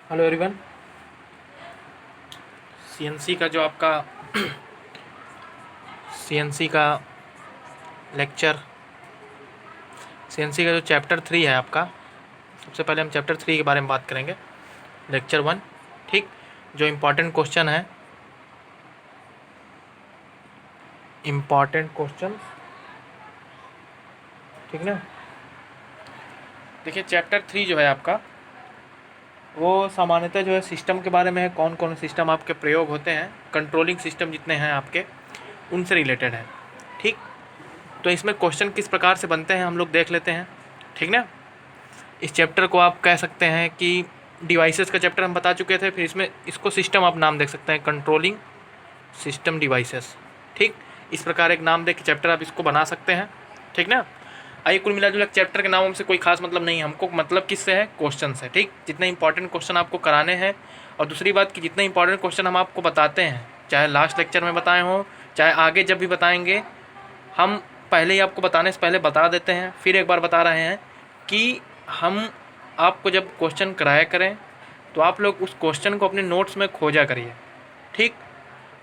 Hello everyone. CNC का जो आपका सीएनसी का लेक्चर सीएनसी का जो चैप्टर 3 है आपका, सबसे पहले हम चैप्टर 3 के बारे में बात करेंगे। लेक्चर 1, ठीक। जो इम्पोर्टेंट क्वेश्चन है, इम्पॉर्टेंट क्वेश्चन, ठीक ना। देखिए चैप्टर 3 जो है आपका, वो सामान्यतः जो है सिस्टम के बारे में है। कौन कौन सिस्टम आपके प्रयोग होते हैं, कंट्रोलिंग सिस्टम जितने हैं आपके, उनसे रिलेटेड है, ठीक। तो इसमें क्वेश्चन किस प्रकार से बनते हैं हम लोग देख लेते हैं, ठीक ना। इस चैप्टर को आप कह सकते हैं कि डिवाइसेस का चैप्टर हम बता चुके थे, फिर इसमें इसको सिस्टम आप नाम देख सकते हैं, कंट्रोलिंग सिस्टम डिवाइसेस, ठीक। इस प्रकार एक नाम दे के चैप्टर आप इसको बना सकते हैं, ठीक ना। आइए, कुल मिला जुला चैप्टर के नामों से कोई खास मतलब नहीं है हमको, मतलब किससे है, क्वेश्चन से, ठीक। जितने इंपॉर्टेंट क्वेश्चन आपको कराने हैं, और दूसरी बात कि जितने इंपॉर्टेंट क्वेश्चन हम आपको बताते हैं, चाहे लास्ट लेक्चर में बताए हों, चाहे आगे जब भी बताएंगे, हम पहले ही आपको बताने से पहले बता देते हैं। फिर एक बार बता रहे हैं कि हम आपको जब क्वेश्चन कराया करें तो आप लोग उस क्वेश्चन को अपने नोट्स में खोजा करिए, ठीक।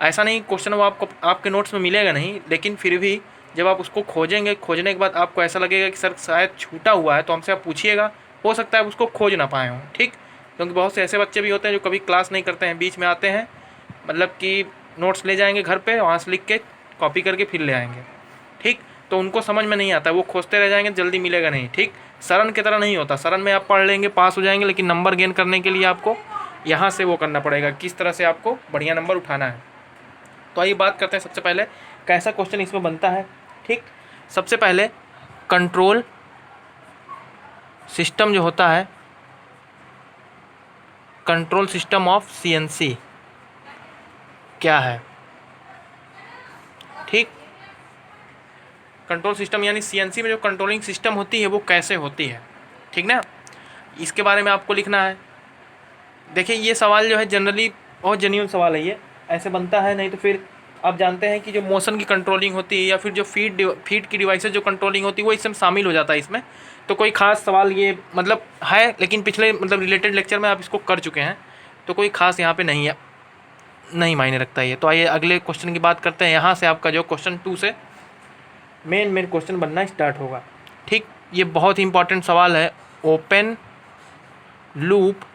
ऐसा नहीं क्वेश्चन वो आपको आपके नोट्स में मिलेगा नहीं, लेकिन फिर भी जब आप उसको खोजेंगे, खोजने के बाद आपको ऐसा लगेगा कि सर शायद छूटा हुआ है, तो हमसे आप पूछिएगा, हो सकता है उसको खोज ना पाए हों, ठीक। क्योंकि बहुत से ऐसे बच्चे भी होते हैं जो कभी क्लास नहीं करते हैं, बीच में आते हैं, मतलब कि नोट्स ले जाएंगे घर पे, वहाँ से लिख के कॉपी करके फिर ले आएंगे, ठीक। तो उनको समझ में नहीं आता, वो खोजते रह जाएंगे, जल्दी मिलेगा नहीं, ठीक। शरण की तरह नहीं होता, शरण में आप पढ़ लेंगे, पास हो जाएंगे, लेकिन नंबर गेन करने के लिए आपको यहाँ से वो करना पड़ेगा, किस तरह से आपको बढ़िया नंबर उठाना है। तो आइए बात करते हैं सबसे पहले कैसा क्वेश्चन इसमें बनता है, ठीक। सबसे पहले कंट्रोल सिस्टम जो होता है, कंट्रोल सिस्टम ऑफ सीएनसी क्या है, ठीक। कंट्रोल सिस्टम यानी सीएनसी में जो कंट्रोलिंग सिस्टम होती है वो कैसे होती है, ठीक ना। इसके बारे में आपको लिखना है। देखिए ये सवाल जो है जनरली बहुत जेन्युइन सवाल है, ये ऐसे बनता है, नहीं तो फिर आप जानते हैं कि जो मोशन की कंट्रोलिंग होती है या फिर जो फीड की डिवाइसेस जो कंट्रोलिंग होती है वो इसमें शामिल हो जाता है इसमें। तो कोई खास सवाल ये मतलब है, लेकिन पिछले मतलब रिलेटेड लेक्चर में आप इसको कर चुके हैं, तो कोई खास यहाँ पे नहीं है, नहीं मायने रखता है ये। तो आइए अगले क्वेश्चन की बात करते हैं। यहाँ से आपका जो क्वेश्चन 2 से मेन क्वेश्चन बनना स्टार्ट होगा, ठीक। ये बहुत ही इंपॉर्टेंट सवाल है, open loop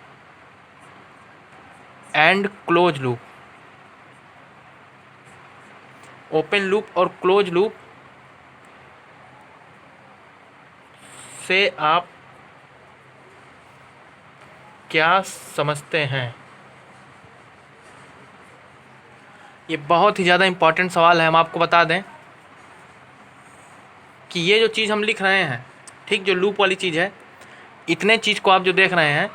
and close loop. Open loop और क्लोज लूप से आप क्या समझते हैं, ये बहुत ही ज़्यादा इंपॉर्टेंट सवाल है। हम आपको बता दें कि ये जो चीज़ हम लिख रहे हैं, ठीक, जो लूप वाली चीज़ है, इतने चीज़ को आप जो देख रहे हैं,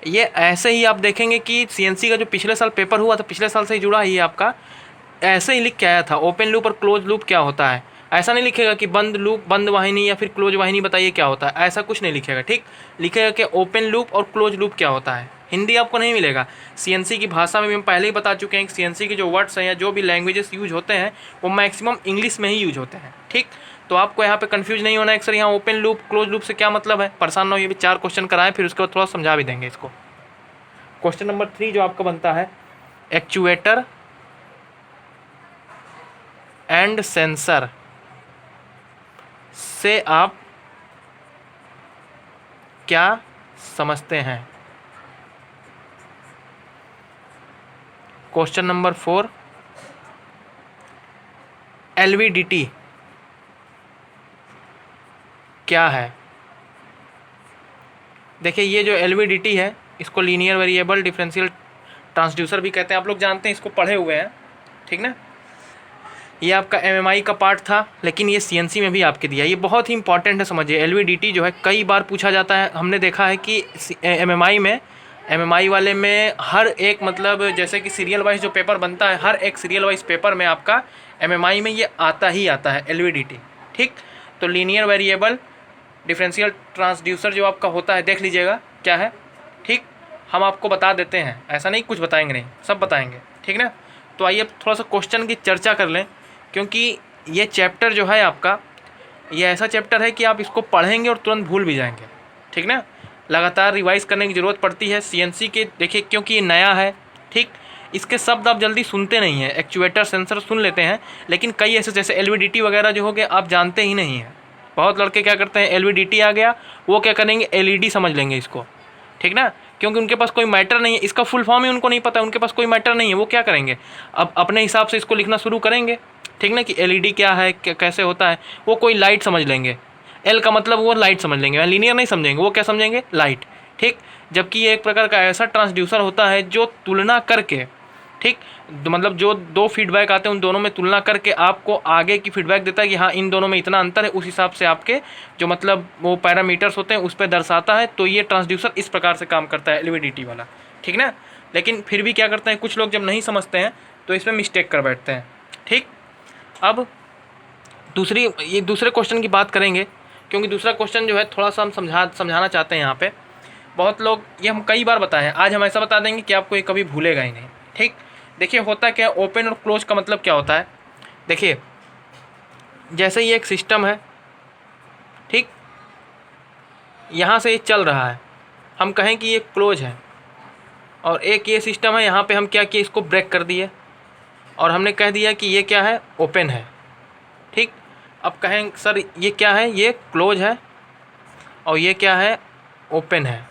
ये ऐसे ही आप देखेंगे कि सीएनसी का जो पिछले साल पेपर हुआ था, पिछले साल से ही जुड़ा ही है आपका, ऐसे ही लिख के आया था, ओपन लूप और क्लोज लूप क्या होता है। ऐसा नहीं लिखेगा कि बंद लूप, बंद वाहिनी या फिर क्लोज वाहिनी बताइए क्या होता है, ऐसा कुछ नहीं लिखेगा, ठीक। लिखेगा कि ओपन लूप और क्लोज लूप क्या होता है। हिंदी आपको नहीं मिलेगा। सीएनसी की भाषा में हम पहले ही बता चुके हैं कि सीएनसी के जो वर्ड्स हैं या जो भी लैंग्वेजेस यूज होते हैं वो मैक्सिमम इंग्लिश में ही यूज होते हैं, ठीक। तो आपको यहाँ पे कंफ्यूज नहीं होना है कि सर यहाँ ओपन लूप क्लोज लूप से क्या मतलब है, परेशान ना हो। ये भी 4 क्वेश्चन कराएं, फिर उसके बाद थोड़ा समझा भी देंगे इसको। क्वेश्चन नंबर 3 जो आपका बनता है, एक्चुएटर एंड सेंसर से आप क्या समझते हैं। क्वेश्चन नंबर 4, एलवीडीटी क्या है। देखिए ये जो एलवीडीटी है, इसको लीनियर वेरिएबल डिफरेंशियल ट्रांसड्यूसर भी कहते हैं, आप लोग जानते हैं, इसको पढ़े हुए हैं, ठीक ना। ये आपका एमएमआई का पार्ट था, लेकिन ये सीएनसी में भी आपके दिया, ये बहुत ही इंपॉर्टेंट है, समझिए। एलवीडीटी जो है कई बार पूछा जाता है, हमने देखा है कि एमएमआई वाले में हर एक मतलब जैसे कि सीरियल वाइज जो पेपर बनता है, हर एक सीरियल वाइज पेपर में आपका एमएमआई में ये आता ही आता है एलवीडीटी, ठीक। तो लीनियर वेरिएबल डिफरेंशियल ट्रांसड्यूसर जो आपका होता है, देख लीजिएगा क्या है, ठीक। हम आपको बता देते हैं, ऐसा नहीं कुछ बताएंगे नहीं, सब बताएंगे, ठीक ना। तो आइए थोड़ा सा क्वेश्चन की चर्चा कर लें, क्योंकि ये चैप्टर जो है आपका, ये ऐसा चैप्टर है कि आप इसको पढ़ेंगे और तुरंत भूल भी जाएंगे, ठीक ना। लगातार रिवाइज करने की ज़रूरत पड़ती है। सीएनसी के देखिए क्योंकि ये नया है, ठीक, इसके शब्द आप जल्दी सुनते नहीं हैं। एक्चुएटर सेंसर सुन लेते हैं, लेकिन कई ऐसे जैसे एलवीडीटी वगैरह जो हो गए आप जानते ही नहीं हैं। बहुत लड़के क्या करते हैं, एलवीडीटी आ गया वो क्या करेंगे, एलईडी समझ लेंगे इसको, ठीक ना, क्योंकि उनके पास कोई मैटर नहीं है, इसका फुल फॉर्म ही उनको नहीं पता, उनके पास कोई मैटर नहीं है। वो क्या करेंगे, अब अपने हिसाब से इसको लिखना शुरू करेंगे, ठीक ना, कि एलईडी क्या है, कैसे होता है। वो कोई लाइट समझ लेंगे, एल का मतलब वो लाइट समझ लेंगे, लीनियर नहीं समझेंगे, वो क्या समझेंगे, लाइट, ठीक। जबकि ये एक प्रकार का ऐसा ट्रांसड्यूसर होता है जो तुलना करके, ठीक, मतलब जो दो फीडबैक आते हैं उन दोनों में तुलना करके आपको आगे की फीडबैक देता है कि हाँ इन दोनों में इतना अंतर है, उस हिसाब से आपके जो मतलब वो पैरामीटर्स होते हैं उस पर दर्शाता है। तो ये ट्रांसड्यूसर इस प्रकार से काम करता है, एलवीडीटी वाला, ठीक ना। लेकिन फिर भी क्या करते हैं कुछ लोग जब नहीं समझते हैं तो इसमें मिस्टेक कर बैठते हैं, ठीक। अब दूसरे क्वेश्चन की बात करेंगे, क्योंकि दूसरा क्वेश्चन जो है थोड़ा सा हम समझाना चाहते हैं यहाँ पे। बहुत लोग, ये हम कई बार बताए हैं, आज हम ऐसा बता देंगे कि आपको ये कभी भूलेगा ही नहीं, ठीक। देखिए होता क्या, ओपन और क्लोज का मतलब क्या होता है। देखिए जैसे ये एक सिस्टम है, ठीक, यहाँ से ये चल रहा है, हम कहें कि ये क्लोज है, और एक ये सिस्टम है, यहाँ पे हम क्या किए, इसको ब्रेक कर दिए और हमने कह दिया कि ये क्या है, ओपन है, ठीक। अब कहें सर ये क्या है, ये क्लोज है और ये क्या है, ओपन है,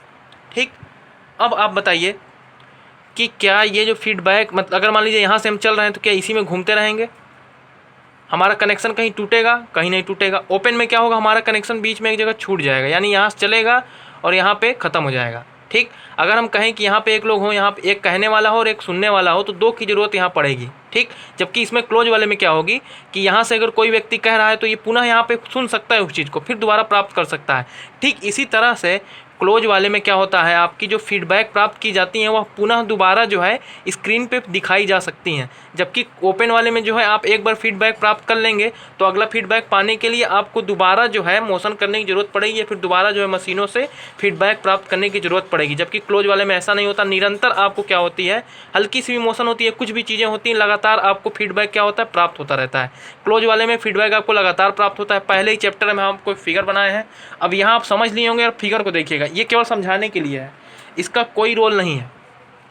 ठीक। अब आप बताइए कि क्या ये जो फीडबैक, मतलब अगर मान लीजिए यहाँ से हम चल रहे हैं तो क्या इसी में घूमते रहेंगे, हमारा कनेक्शन कहीं टूटेगा, कहीं नहीं टूटेगा। ओपन में क्या होगा, हमारा कनेक्शन बीच में एक जगह छूट जाएगा, यानी यहाँ से चलेगा और यहाँ पे ख़त्म हो जाएगा, ठीक। अगर हम कहें कि यहाँ पे एक लोग हों, यहाँ पे एक कहने वाला हो और एक सुनने वाला हो, तो दो की ज़रूरत यहाँ पड़ेगी, ठीक। जबकि इसमें क्लोज वाले में क्या होगी कि यहाँ से अगर कोई व्यक्ति कह रहा है तो ये पुनः यहाँ पे सुन सकता है उस चीज़ को, फिर दोबारा प्राप्त कर सकता है, ठीक। इसी तरह से क्लोज वाले में क्या होता है, आपकी जो फीडबैक प्राप्त की जाती हैं वह पुनः दोबारा जो है स्क्रीन पे दिखाई जा सकती हैं। जबकि ओपन वाले में जो है आप एक बार फीडबैक प्राप्त कर लेंगे तो अगला फीडबैक पाने के लिए आपको दोबारा जो है मोशन करने की ज़रूरत पड़ेगी, या फिर दोबारा जो है मशीनों से फीडबैक प्राप्त करने की ज़रूरत पड़ेगी। जबकि क्लोज वाले में ऐसा नहीं होता, निरंतर आपको क्या होती है, हल्की सी भी मोशन होती है, कुछ भी चीज़ें होती हैं, लगातार आपको फीडबैक क्या होता है, प्राप्त होता रहता है। क्लोज वाले में फीडबैक आपको लगातार प्राप्त होता है। पहले ही चैप्टर में हम आपको फिगर बनाए हैं, अब यहाँ आप समझ लिए होंगे और फिगर को देखिएगा, ये केवल समझाने के लिए है, इसका कोई रोल नहीं है,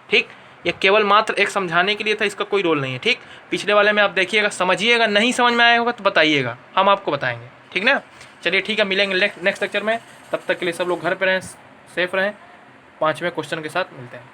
ठीक। ये केवल मात्र एक समझाने के लिए था, इसका कोई रोल नहीं है, ठीक। पिछले वाले में आप देखिएगा, समझिएगा, नहीं समझ में आया होगा तो बताइएगा, हम आपको बताएंगे, ठीक ना। चलिए ठीक है, मिलेंगे नेक्स्ट लेक्चर में, तब तक के लिए सब लोग घर पे रहें, सेफ रहें। 5वें क्वेश्चन के साथ मिलते हैं।